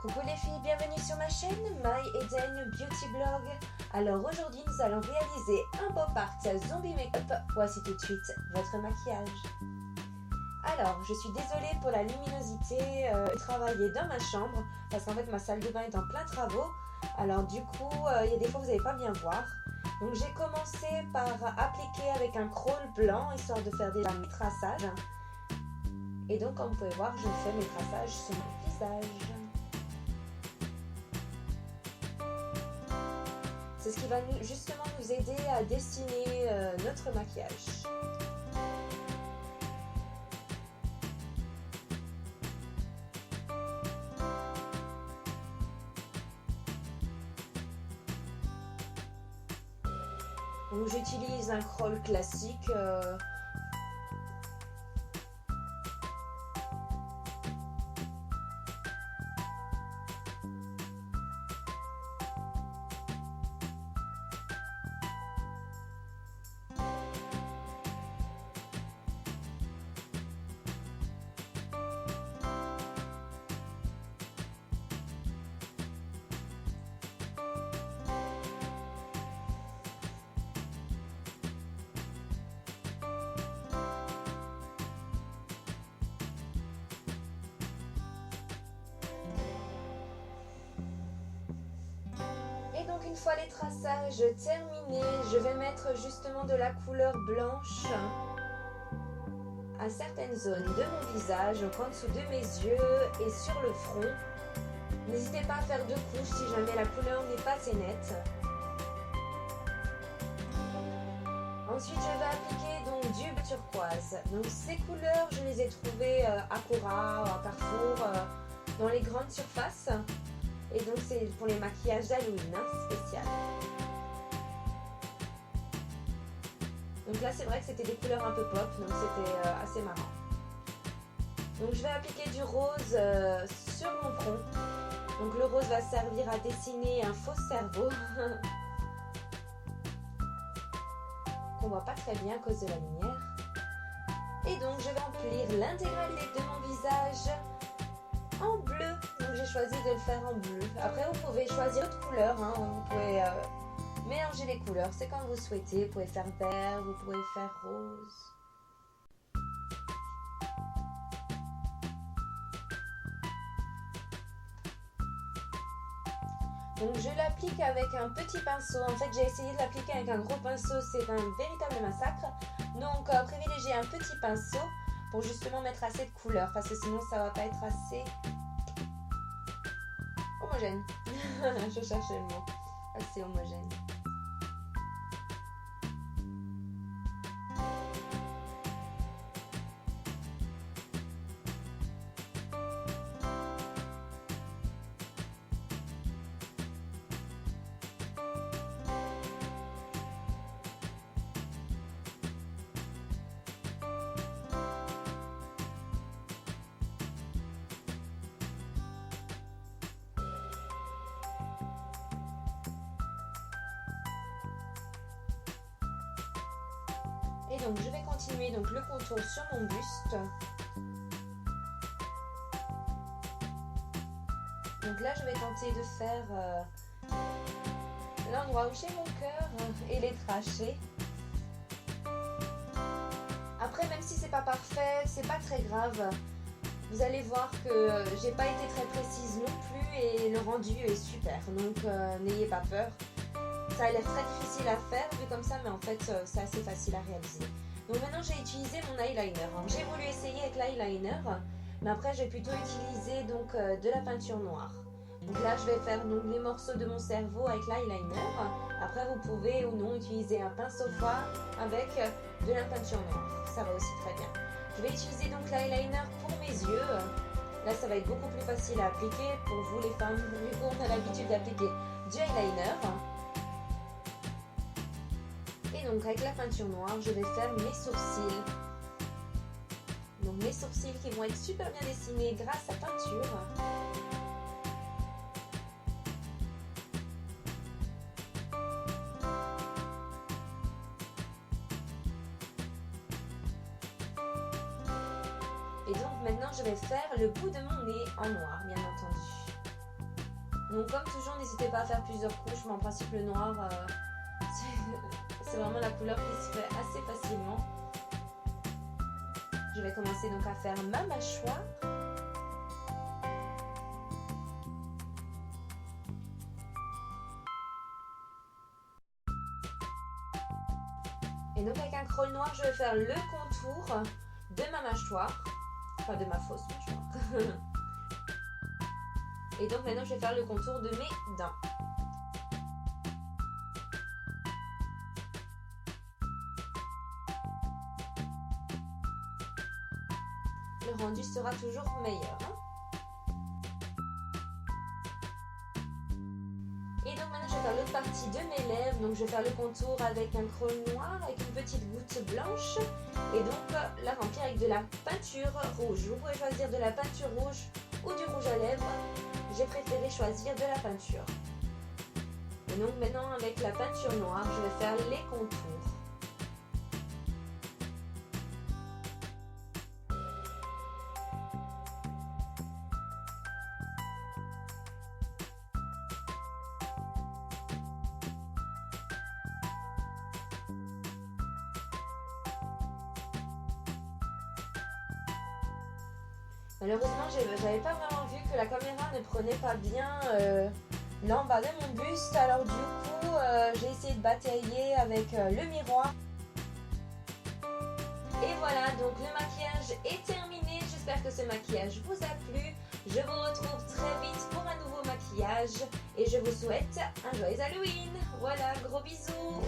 Coucou les filles, bienvenue sur ma chaîne My Eden Beauty Blog. Alors aujourd'hui nous allons réaliser un pop art zombie make-up. Voici tout de suite votre maquillage. Alors je suis désolée pour la luminosité, je travaillais dans ma chambre parce qu'en fait ma salle de bain est en plein travaux. Alors du coup il y a des fois vous n'allez pas bien voir. Donc j'ai commencé par appliquer avec un crawl blanc histoire de faire des traçages. Et donc comme vous pouvez voir je fais mes traçages sur mon visage. C'est ce qui va justement nous aider à dessiner notre maquillage. Donc j'utilise un crawl classique. Et donc une fois les traçages terminés, je vais mettre justement de la couleur blanche à certaines zones de mon visage, donc en dessous de mes yeux et sur le front. N'hésitez pas à faire deux couches si jamais la couleur n'est pas assez nette. Ensuite je vais appliquer donc du bleu turquoise. Donc ces couleurs je les ai trouvées à Cora, à Carrefour, dans les grandes surfaces. Et donc c'est pour les maquillages d'Halloween, spécial. Donc là c'est vrai que c'était des couleurs un peu pop, donc c'était assez marrant. Donc je vais appliquer du rose sur mon front. Donc le rose va servir à dessiner un faux cerveau. Qu'on voit pas très bien à cause de la lumière. Et donc je vais emplir l'intégralité de mon visage en bleu. Donc j'ai choisi de le faire en bleu. Après vous pouvez choisir d'autres couleurs, vous pouvez mélanger les couleurs, c'est comme vous souhaitez. Vous pouvez faire vert, vous pouvez faire rose. Donc je l'applique avec un petit pinceau. En fait j'ai essayé de l'appliquer avec un gros pinceau, c'est un véritable massacre. Donc privilégiez un petit pinceau pour justement mettre assez de couleurs parce que sinon ça va pas être assez homogène. Je cherchais le mot. Assez homogène. Et donc je vais continuer donc le contour sur mon buste. Donc là je vais tenter de faire l'endroit où j'ai mon cœur et les trachées. Après même si c'est pas parfait, c'est pas très grave. Vous allez voir que j'ai pas été très précise non plus et le rendu est super. Donc n'ayez pas peur. Ça a l'air très difficile à faire vu comme ça, mais en fait c'est assez facile à réaliser. Donc maintenant j'ai utilisé mon eyeliner. J'ai voulu essayer avec l'eyeliner, mais après j'ai plutôt utilisé donc de la peinture noire. Donc là je vais faire donc les morceaux de mon cerveau avec l'eyeliner. Après vous pouvez ou non utiliser un pinceau fin avec de la peinture noire. Ça va aussi très bien. Je vais utiliser donc l'eyeliner pour mes yeux. Là ça va être beaucoup plus facile à appliquer pour vous les femmes, vu qu'on a l'habitude d'appliquer du eyeliner. Et donc avec la peinture noire, je vais faire mes sourcils. Donc mes sourcils qui vont être super bien dessinés grâce à peinture. Et donc maintenant je vais faire le bout de mon nez en noir, bien entendu. Donc comme toujours, n'hésitez pas à faire plusieurs couches, mais en principe le noir, c'est vraiment la couleur qui se fait assez facilement. Je vais commencer donc à faire ma mâchoire. Et donc avec un crawl noir, je vais faire le contour de ma mâchoire, enfin de ma fausse mâchoire. Et donc maintenant, je vais faire le contour de mes dents. Le rendu sera toujours meilleur. Et donc maintenant, je vais faire l'autre partie de mes lèvres. Donc je vais faire le contour avec un crawl noir, avec une petite goutte blanche. Et donc la remplir avec de la peinture rouge. Vous pouvez choisir de la peinture rouge ou du rouge à lèvres. J'ai préféré choisir de la peinture. Et donc maintenant, avec la peinture noire, je vais faire les contours. Malheureusement, j'avais pas vraiment vu que la caméra ne prenait pas bien l'en bas de mon buste. Alors du coup, j'ai essayé de batailler avec le miroir. Et voilà, donc le maquillage est terminé. J'espère que ce maquillage vous a plu. Je vous retrouve très vite pour un nouveau maquillage. Et je vous souhaite un joyeux Halloween. Voilà, gros bisous.